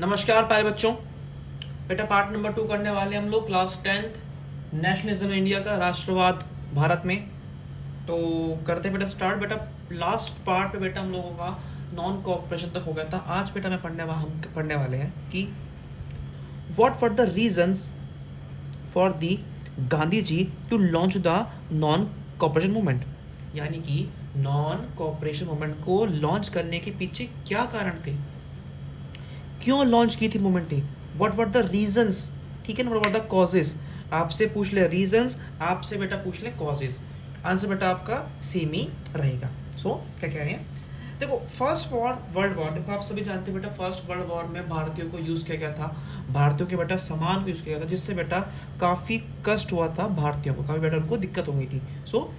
नमस्कार प्यारे बच्चों। बेटा पार्ट नंबर 2 करने वाले हम लोग क्लास 10th नेशनलिज्म इंडिया का, राष्ट्रवाद भारत में। तो करते बेटा स्टार्ट। बेटा लास्ट पार्ट पे बेटा हम लोगों का नॉन कोऑपरेशन तक हो गया था। आज बेटा हम पढ़ने वाले हैं कि what were the reasons for the Gandhi ji to launch the non cooperation movement, यानी कि नॉन कोऑपरेशन मूवमेंट को लॉन्च करने के पीछे क्या कारण थे, क्यों लॉन्च की थी movement, what were the reasons. ठीक है ना, व्हाट वर द कॉजेस। आपसे पूछ ले रीजंस, आपसे बेटा पूछ ले कॉजेस। आंसर बेटा आपका सेम ही रहेगा। सो क्या कह रहे हैं, देखो फर्स्ट वर्ल्ड वॉर, देखो आप सभी जानते हैं बेटा फर्स्ट वर्ल्ड वॉर में भारतीयों को यूज किया गया था, भारतीयों के बेटा सामान को यूज किया गया था, जिससे बेटा काफी कष्ट हुआ था भारतीयों को, काफी बेटा उनको दिक्कत हो गई थी। So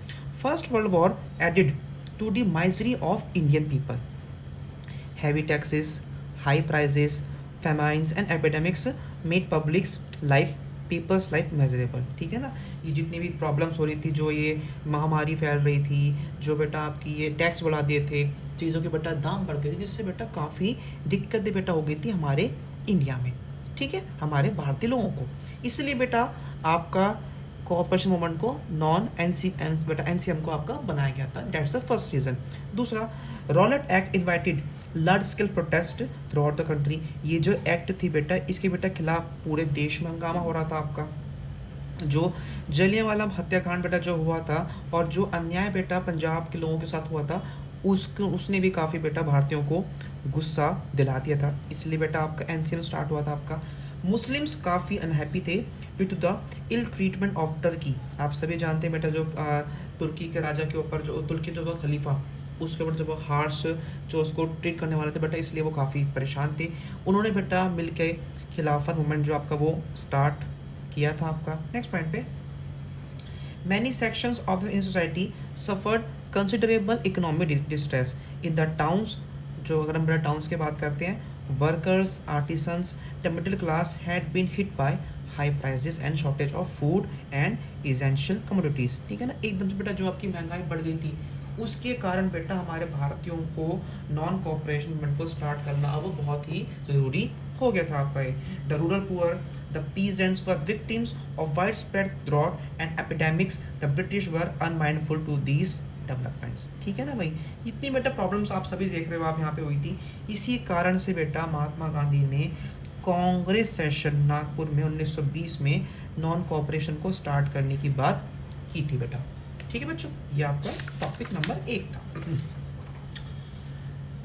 first world war added to the misery of Indian people, heavy taxes, high prices, famines and epidemics made public's life, people's life miserable। ठीक है ना, ये जितनी भी प्रॉब्लम्स हो रही थी, जो ये महामारी फैल रही थी, जो बेटा आपकी ये टैक्स बढ़ा दिए थे, चीज़ों के बेटा दाम बढ़ गए थे, जिससे बेटा काफ़ी दिक्कतें बेटा हो गई थी हमारे इंडिया में। ठीक है, हमारे भारतीय लोगों को। इसलिए बेटा आपका कोऑपरेशन मूवमेंट को नॉन एनसीएम बेटा एनसीएम को आपका बनाया गया था। That's the first reason. दूसरा, Rowlatt act invited large scale protest throughout the country. ये जो एक्ट थी बेटा, इसके बेटा खिलाफ पूरे देश में हंगामा हो रहा था आपका। जो जलियांवाला हत्याकांड बेटा जो हुआ था, और जो अन्याय बेटा पंजाब के लोगों के साथ हुआ था, उसने भी काफ़ी बेटा भारतीयों को गुस्सा दिला दिया था। इसलिए बेटा आपका एनसीएम स्टार्ट हुआ था आपका। मुस्लिम्स काफ़ी अनहैप्पी थे due to the ill treatment of Turkey. आप सभी जानते हैं बेटा जो तुर्की के राजा के ऊपर, जो तुर्की जो खलीफा, उसके ऊपर जो हार्श जो उसको ट्रीट करने वाले थे बेटा, इसलिए वो काफ़ी परेशान थे। उन्होंने बेटा मिलके खिलाफत मूवमेंट जो आपका वो स्टार्ट किया था आपका। नेक्स्ट पॉइंट पे, many sections of the in society suffered considerable economic distress in the towns. जो अगर हम बेटा टाउन्स की बात करते हैं, workers, artisans, the middle class had been hit by high prices and shortage of food and essential commodities। ठीक है ना, एकदम से बेटा जो आपकी महंगाई बढ़ गई थी, उसके कारण बेटा हमारे भारतीयों को नॉन कोऑपरेशन मूवमेंट को स्टार्ट करना अब बहुत ही जरूरी हो गया था आपका। ये the rural poor, the peasants were victims of wide spread drought and epidemics, the British were unmindful to these developments. ठीक है ना भाई, इतनी बेटा प्रॉब्लम्स आप सभी देख रहे हो, आप यहाँ पे हुई थी। इसी कारण से बेटा महात्मा गांधी ने कांग्रेस सेशन नागपुर में 1920 में नॉन कोऑपरेशन को स्टार्ट करने की बात की थी बेटा। ठीक है बच्चों, ये आपका टॉपिक नंबर 1 था।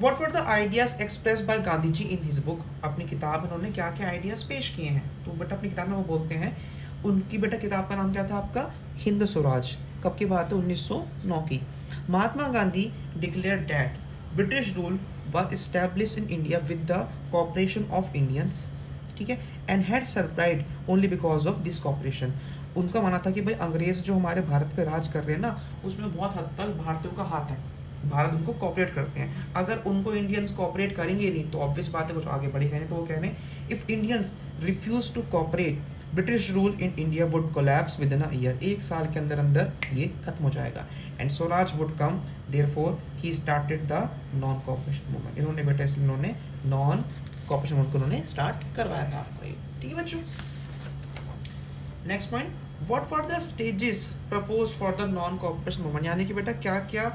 What were the ideas expressed by Gandhi ji in his book? अपनी किताब उन्होंने क्या क्या आइडियाज पेश किए हैं, तो बेटा अपनी किताब में वो बोलते हैं। उनकी बेटा किताब का नाम क्या था आपका, हिंद स्वराज। कब की बात है, 1909 की। Mahatma Gandhi declare that British rule was established in India with the cooperation of Indians, ठीक है, and had survived only because of this cooperation। उनका मानना था कि भाई अंग्रेज जो हमारे भारत पे राज कर रहे हैं ना, उसमें बहुत हद तक भारतीयों का हाथ है, भारत उनको कॉपरेट करते हैं। अगर उनको इंडियंस कॉपरेट करेंगे नहीं तो ऑब्वियस बात है कुछ आगे बढ़ेगा नहीं। तो वो कह रहे हैं if Indians refuse to cooperate, British rule in India would collapse within a year. 1 साल के अंदर अंदर ये खत्म हो जाएगा। And Swaraj would come, therefore he started the non cooperation movement. इन्होंने बेटा इसलिए इन्होंने नॉन कॉपरेशन मूवमेंट को उन्होंने स्टार्ट करवाया था आपको। ठीक है बच्चों, next point, what were the stages proposed for the non cooperation movement, यानी कि बेटा क्या क्या,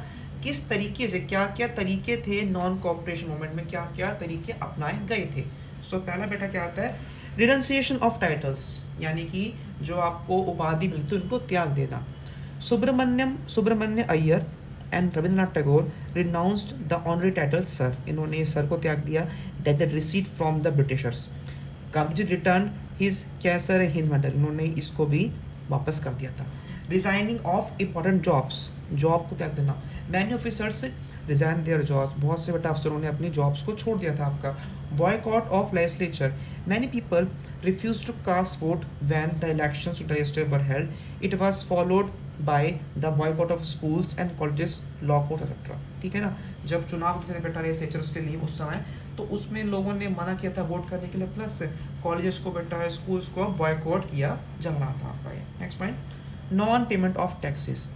किस तरीके से, क्या क्या तरीके थे नॉन कॉपरेशन मूवमेंट में, क्या क्या तरीके अपनाए गए थे। सो पहला बेटा क्या आता है, रिनंसिएशन ऑफ टाइटल्स, यानी कि जो आपको उपाधि मिलती है उनको त्याग देना। Subramania Iyer and Rabindranath Tagore renounced the honorary title sir. इन्होंने सर को त्याग दिया, that they received from the Britishers. Gandhi ji return his Kaiser Hind medal, इन्होंने इसको भी वापस कर दिया था। Resigning of important jobs, job को त्याग देना। Many officers resign their jobs, बहुत से बेटा अफसरों ने अपनी जॉब्स को छोड़ दिया था आपका। Boycott of legislature, many people refuse to cast vote when the elections to legislature were held. It was followed by the boycott of schools and colleges, lockout etcetera. ठीक है ना, जब चुनाव होते थे बेटा लेजिस्लेचर्स के लिए उस समय, तो उसमें लोगों ने मना किया था वोट करने के लिए, प्लस कॉलेजेस को बेटा स्कूल्स को बॉयकॉट किया जा रहा था आपका। ये next point, non payment of taxes.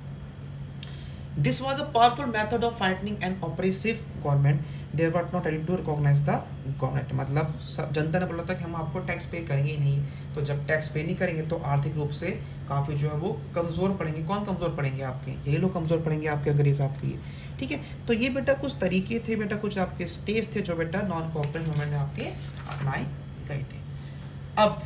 This was a powerful method of fighting an oppressive government there were not ready to recognise the government, मतलब जनता ने बोला था कि हम आपको टैक्स पे करेंगे ही नहीं, तो जब टैक्स पे नहीं करेंगे तो आर्थिक रूप से काफ़ी जो है वो कमज़ोर पड़ेंगे। कौन कमज़ोर पड़ेंगे? आपके ये लोग कमज़ोर पड़ेंगे, आपके अंग्रेज आपके। ठीक है, तो ये बेटा कुछ तरीके थे बेटा, कुछ आपके स्टेज थे जो बेटा नॉन कोऑपरेशन मूवमेंट में आपके अपनाए गए थे। अब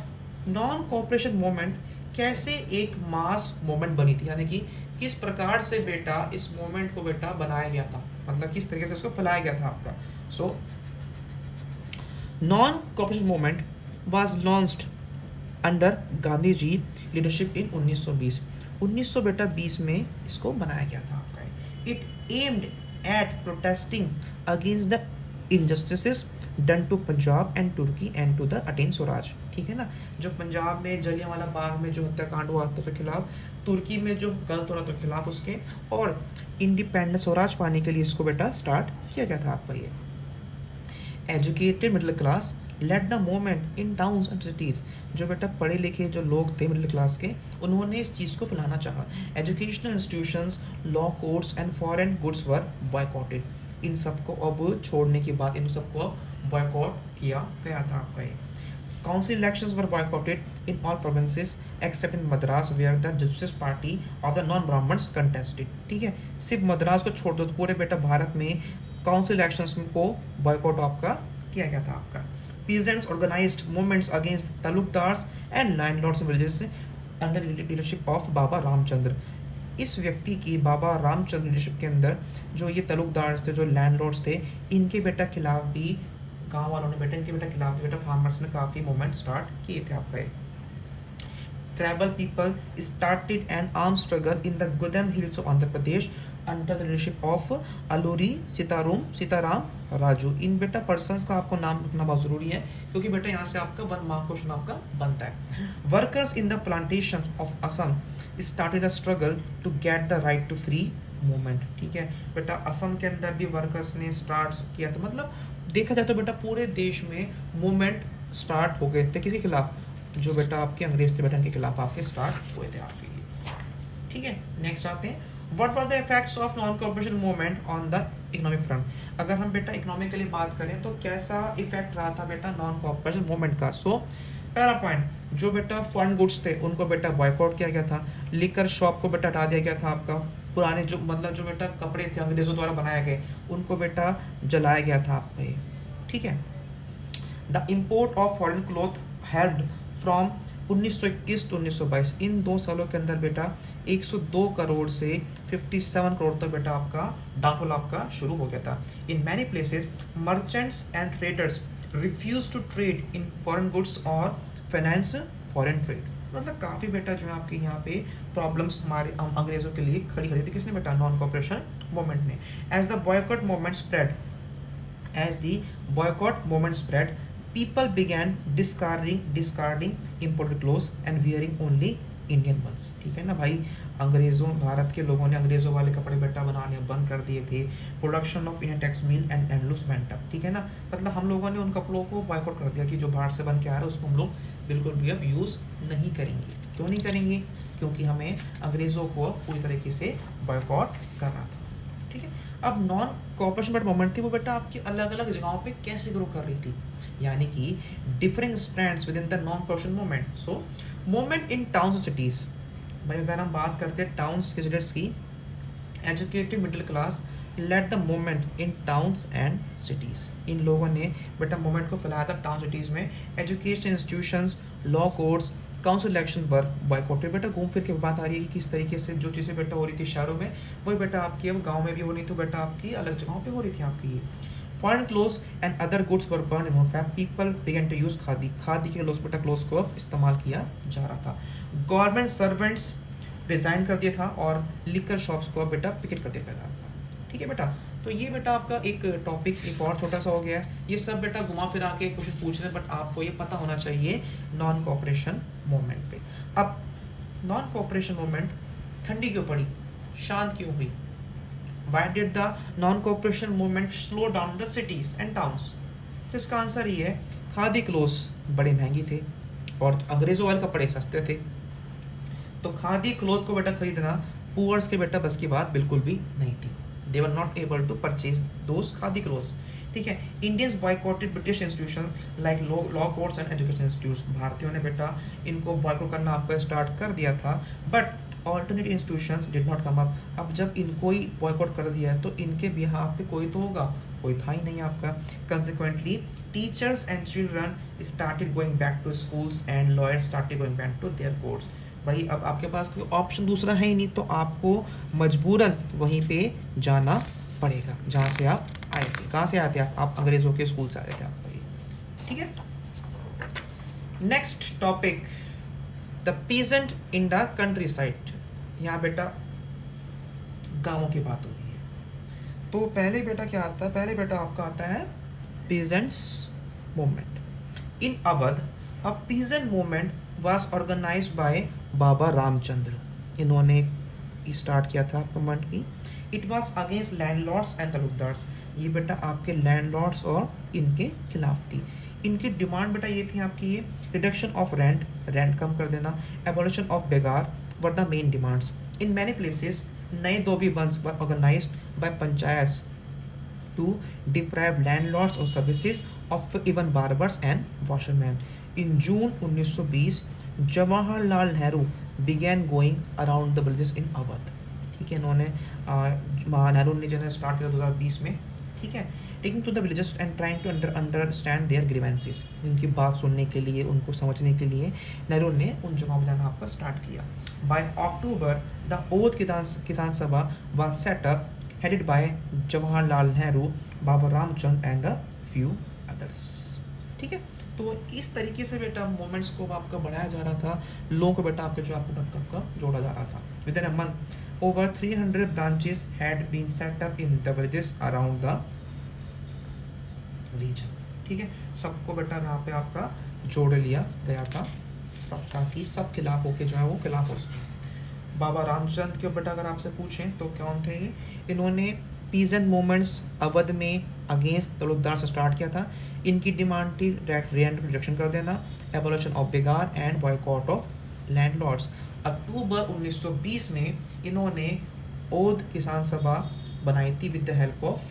नॉन कोऑपरेशन मूवमेंट कैसे एक मास मूवमेंट बनी थी, यानी कि किस प्रकार से बेटा इस मूवमेंट को बेटा बनाया गया था, मतलब किस तरीके से इसको फैलाया गया था आपका। So non cooperation movement was launched under Gandhi ji leadership in 1920। 1920 में इसको बनाया गया था आपका। It aimed at protesting against the injustices done to Punjab and Turkey and to the attain Swaraj. ठीक है ना, जो पंजाब में जलियांवाला बाग में जो हत्याकांड हुआ था उसके खिलाफ, तुर्की में जो गलत हो रहा था खिलाफ उसके, और इंडिपेंडेंस स्वराज पाने के लिए इसको बेटा स्टार्ट किया गया था आपका। ये educated middle class led the movement in towns and cities. जो बेटा पढ़े लिखे जो लोग थे मिडिल क्लास के, उन्होंने इस चीज़ को फैलाना चाहा। Educational institutions, law courts and foreign goods were boycotted. इन सबको अब छोड़ने के बाद इन सबको बॉयकॉट किया गया था आपका। ये council elections were boycotted in all provinces except in Madras where the Justice Party of the non Brahmans contested. ठीक है, सिर्फ मद्रास को छोड़ दो तो पूरे बेटा भारत में काउंसिल इलेक्शंस को बॉयकॉट आपका किया गया था आपका। Peasants organized movements against taluqdars and landlords in villages under leadership of बाबा रामचंद्र। इस व्यक्ति की बाबा रामचंद्र लीडरशिप के अंदर जो ये तालुकदार्स थे, जो लैंडलॉर्ड्स थे, इनके बेटा खिलाफ भी गांव वालों ने बेटा, इनके बेटा खिलाफ भी बेटा फार्मर्स ने काफ़ी मूवमेंट स्टार्ट किए थे आपका। Tribal people started an arm struggle in the Gudem hills of Andhra Pradesh under the leadership of Alluri Sitaram Raju. इन बेटा पर्सन्स का आपको नाम रखना बहुत जरूरी है, क्योंकि बेटा यहाँ से आपका 1 मार्क क्वेश्चन आपका बनता है। Workers in the plantation of Assam started the struggle to get the right to free movement. ठीक है बेटा, असम के अंदर भी वर्कर्स ने स्टार्ट किया था, मतलब देखा जाए तो बेटा पूरे देश में मूवमेंट स्टार्ट हो गए थे। किसके खिलाफ? जो बेटा आपके अंग्रेज थे बेटा, इनके खिलाफ आपके स्टार्ट हुए थे आपके लिए। ठीक है, नेक्स्ट आते हैं, what were the effects of non cooperation movement on the economic front. अगर हम बेटा इकोनॉमिकली बात करें तो कैसा इफेक्ट रहा था बेटा नॉन कोऑपरेशन मूवमेंट का। सो पहला पॉइंट, जो बेटा फॉरेन गुड्स थे उनको बेटा बॉयकॉट किया गया था। लिकर शॉप को बेटा हटा दिया गया था आपका। पुराने जो मतलब जो बेटा कपड़े थे अंग्रेजों द्वारा बनाए गए, उनको बेटा जलाया गया था आपका ये। ठीक है, the import of foreign cloth held from 1921 to 1922, इन 2 सालों के अंदर बेटा 102 करोड़ से 57 करोड़ तक बेटा आपका डाउनफॉल आपका शुरू हो गया था। In many places merchants and traders refuse to trade in foreign goods और फाइनेंस फॉरेन ट्रेड। मतलब काफ़ी बेटा जो है आपके यहाँ पे प्रॉब्लम्स हमारे अंग्रेजों के लिए खड़ी खड़ी थी। किसने बेटा? नॉन कोऑपरेशन मूवमेंट ने। As the boycott movement spread people began discarding imported clothes and wearing only Indian ones। ठीक है ना भाई, अंग्रेजों भारत के लोगों ने अंग्रेजों वाले कपड़े बेटा बनाने बंद कर दिए थे। Production of Indian textile and handlooms went up. ठीक है ना, मतलब हम लोगों ने उन कपड़ों को बॉयकॉट कर दिया कि जो बाहर से बन के आ रहा है उसको हम लोग बिल्कुल भी अब यूज़ नहीं करेंगे। क्यों नहीं करेंगे? क्योंकि हमें अंग्रेजों को पूरी तरीके से बॉयकॉट करना था। ठीक है, अब नॉन कोऑपरेशन मूवमेंट थी वो बेटा आपकी अलग अलग जगहों पे कैसे ग्रो कर रही थी, यानी कि different strands with in the non cooperation movement. So movement in towns और सिटीज, भाई अगर हम बात करते हैं टाउन्स के सिटीज की, educated middle class led the movement in towns and cities. इन लोगों ने बेटा मूवमेंट को फैलाया था टाउन सिटीज में। Education institutions, law courts, council election पर बॉयकॉटेड। बेटा घूम फिर के बात आ रही है कि किस तरीके से जो चीज़ें बेटा हो रही थी शहरों में, वही बेटा आपकी अब गांव में भी हो रही थी, बेटा आपकी अलग जगहों पे हो रही थी आपकी। Foreign clothes and other goods were burn in fact people began to use khadi. Khadi के क्लोथ्स बेटा क्लोथ्स को अब इस्तेमाल किया जा रहा था। गवर्नमेंट सर्वेंट्स रिजाइन कर दिया था और लिकर शॉप्स को अब बेटा पिकेट कर दिया गया था। ठीक है बेटा, तो ये बेटा आपका एक टॉपिक एक और छोटा सा हो गया है। ये सब बेटा घुमा फिरा के कुछ पूछ रहे हैं, बट आपको ये पता होना चाहिए नॉन कोऑपरेशन मूवमेंट पे। अब नॉन कोऑपरेशन मूवमेंट ठंडी क्यों पड़ी, शांत क्यों हुई? Why did the non-cooperation movement slow down the cities and towns? तो इसका आंसर ये है, खादी क्लोथ्स बड़े महंगी थे और अंग्रेजों वाले कपड़े सस्ते थे। तो खादी क्लोथ को बेटा खरीदना पुअर्स के बेटा बस की बात बिल्कुल भी नहीं थी। They were not able to purchase those khadi clothes, ठीक है। Indians boycotted British institution like law courts and education institutes, भारतीयों ने बेटा इनको बॉयकॉट करना आपका स्टार्ट कर दिया था, but alternate institutions did not come up. अब जब इनको ही बॉयकॉट कर दिया है तो इनके बिहाफ पे कोई तो होगा, कोई था ही नहीं आपका। Consequently teachers and children started going back to schools and lawyers started going back to their courts. भाई अब आपके पास कोई ऑप्शन दूसरा है ही नहीं, तो आपको मजबूरन वहीं पे जाना पड़ेगा जहाँ से आप आए थे। कहाँ से आए थे आप अंग्रेजों के स्कूल से आए थे आप भाई, ठीक है। Next topic, the peasant in the country side. यहाँ बेटा गांवों की बात हो रही है। तो पहले बेटा क्या आता है, पहले बेटा आपका आता है peasants movement in Awadh. A peasant movement was organised by Baba Ramchandra, इन्होंने स्टार्ट किया था मूवमेंट की। It was against landlords and talukdars, ये बेटा आपके लैंडलॉर्ड्स और इनके खिलाफ थी। इनकी डिमांड बेटा ये थी आपकी, ये रिडक्शन ऑफ रेंट, रेंट कम कर देना, abolition of begar were the main demands. In many places nai dhobi bandhs were organised by panchayats to deprive landlords of services of even barbers and washermen. In June 1920, Jawaharlal Nehru began going around the villages in Awadh. ठीक है, इन्होंने नेहरू ने जो है start किया 2020 में, ठीक है। Taking to the villages and trying to understand their grievances, उनकी बात सुनने के लिए, उनको समझने के लिए नेहरू ने उन जगहों में जाना आपका स्टार्ट किया। बाय अक्टूबर द ओध किसान सभा was set up headed by Jawaharlal Nehru, Baba Ramchand and the few others, ठीक है। तो इस तरीके से बेटा मूवमेंट्स को आपका बढ़ाया जा रहा था, लोगों को बेटा आपका जो आपका जोड़ा जा रहा था। With in a month over 300 branches had been set up in the villages around the region, ठीक है। सबको बेटा यहाँ पे आपका जोड़ लिया गया था, सब, ताकि सब खिलाफ होके जो है वो खिलाफ हो सके। बाबा रामचंद्र के बेटा अगर आपसे पूछें तो कौन थे ये, इन्होंने पीजेंट मूवमेंट्स अवध में अगेंस्ट तलुकदार से स्टार्ट किया था। इनकी डिमांड थी रेंट रिडक्शन कर देना, abolition of begar and boycott of landlords. अक्टूबर 1920 में इन्होंने ओध किसान सभा बनाई थी with the help of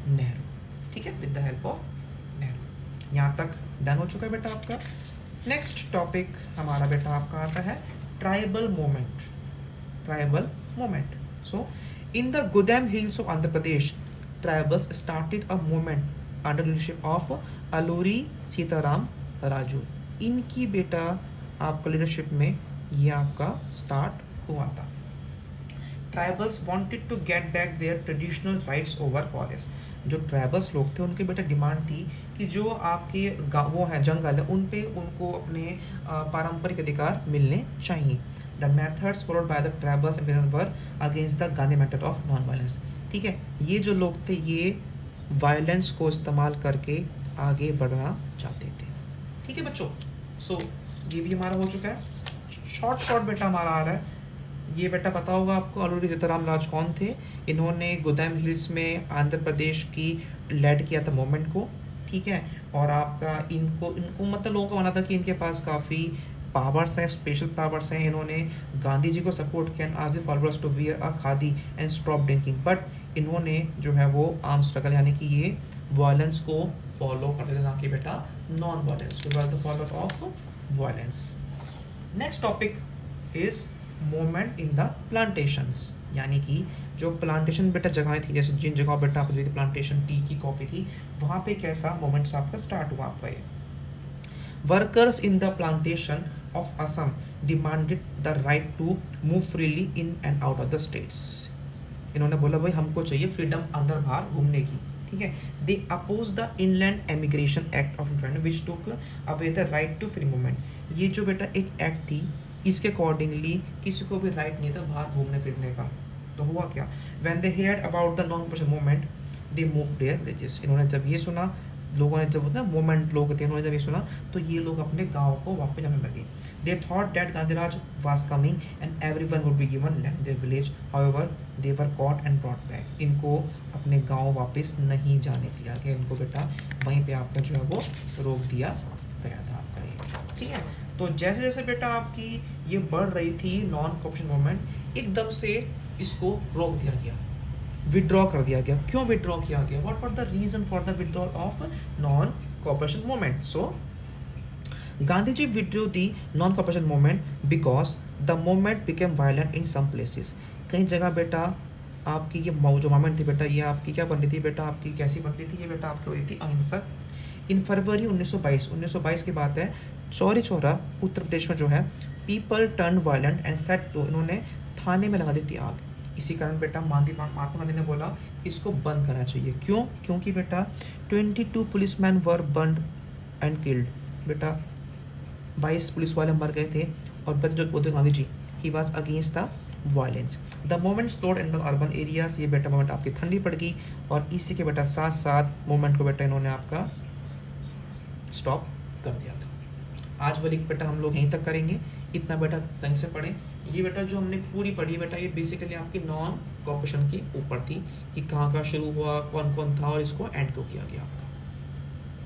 Nehru, ठीक है, with the help of Nehru. यहाँ तक डन हो चुका है बेटा आपका। नेक्स्ट टॉपिक हमारा बेटा आपका आता है tribal movement, tribal movement. So in the Goddam Hills of Andhra Pradesh, tribals started a movement under leadership of Alluri Sitaram Raju। इनकी बेटा आपका लीडरशिप में ये आपका स्टार्ट हुआ था। Tribals wanted to get back their traditional rights over forest. जो tribals लोग थे उनकी बेटा डिमांड थी कि जो आपके वो है जंगल है उन पे उनको अपने पारंपरिक अधिकार मिलने चाहिए। The methods followed by the tribals and were against the Gandhi method of non violence, ठीक है। ये जो लोग थे ये वायलेंस को इस्तेमाल करके आगे बढ़ना चाहते थे, ठीक है बच्चों। सो ये भी हमारा हो चुका है। शॉर्ट बेटा हमारा आ रहा है, ये बेटा पता होगा आपको अल्लूरी सीताराम राज कौन थे। इन्होंने गोदाम हिल्स में आंध्र प्रदेश की लेड किया था मूवमेंट को, ठीक है। और आपका इनको मतलब लोगों को माना था कि इनके पास काफ़ी पावर्स हैं, स्पेशल पावर्स हैं। इन्होंने गांधी जी को सपोर्ट किया, आज followers to wear a khadi and stop drinking. But इन्होंने जो है वो आर्म स्ट्रगल यानी कि ये वायलेंस को फॉलो करते थे, ना कि बेटा non violence, the follower of violence. Next topic is movement in the plantations, यानी कि जो प्लांटेशन बेटा जगहें थी, जैसे जिन जगहों बेटा आप देखते प्लांटेशन टी की, कॉफ़ी की, वहाँ पे कैसा मूवमेंट्स आपका स्टार्ट हुआ आपका ये। Workers in the plantation of Assam demanded the right to move freely in and out of the states. इन्होंने बोला भाई हमको चाहिए फ्रीडम अंदर बाहर घूमने की, ठीक है। They oppose the inland emigration act of which took away the right to free movement. ये जो बेटा एक एक्ट थी, इसके अकॉर्डिंगली किसी को भी राइट नहीं था बाहर घूमने फिरने का। तो हुआ क्या, when they heard about the non person movement they moved their villages. इन्होंने जब ये सुना, लोगों ने जब ना मूवमेंट लोग थे, उन्होंने जब ये सुना तो ये लोग अपने गांव को वापस जाने लगे। They thought that Gandhi raj was coming and everyone would be given land their village, however they were caught and brought back. इनको अपने गांव वापस नहीं जाने दिया गया, इनको बेटा वहीं पे आपका जो है वो रोक दिया गया था आपका ये, ठीक है। तो जैसे जैसे बेटा आपकी ये बढ़ रही थी नॉन कॉपरेशन मूवमेंट, एकदम से इसको रोक दिया गया। विड्रॉ कर दिया गया। क्यों विड्रॉ किया गया? What were the reason for the withdrawal of non cooperation movement? So Gandhi ji withdrew the non-cooperation movement because the movement became violent in some places। कई जगह बेटा आपकी ये जो मूवमेंट थी बेटा, ये आपकी क्या बन रही थी बेटा, आपकी कैसी बन रही थी ये बेटा, आपकी हो रही थी अहिंसक। इन फरवरी 1922 की बात है, चौरी चौरा उत्तर प्रदेश में जो है, people turn violent and set to, इन्होंने थाने में लगा दी थी आग। इसी कारण बेटा महात्मा गांधी ने बोला कि इसको बंद करना चाहिए। क्यों? क्योंकि बेटा 22 policeman were burned and killed. बेटा 22 पुलिस वाले मर गए थे, और जो बोलते Gandhi ji, he was against the violence. The movement slowed in the urban areas. ये बेटा मोमेंट आपकी ठंडी पड़ गई, और इसी के बेटा साथ साथ मोमेंट को बेटा इन्होंने आपका स्टॉप कर दिया था। आज वाली बेटा हम लोग यहीं तक करेंगे, इतना बेटा ढंग से पढ़ें। ये बेटा जो हमने पूरी पढ़ी बेटा, ये बेसिकली आपकी नॉन कॉपरेशन के ऊपर थी कि कहाँ शुरू हुआ, कौन कौन था, और इसको एंड क्यों किया गया।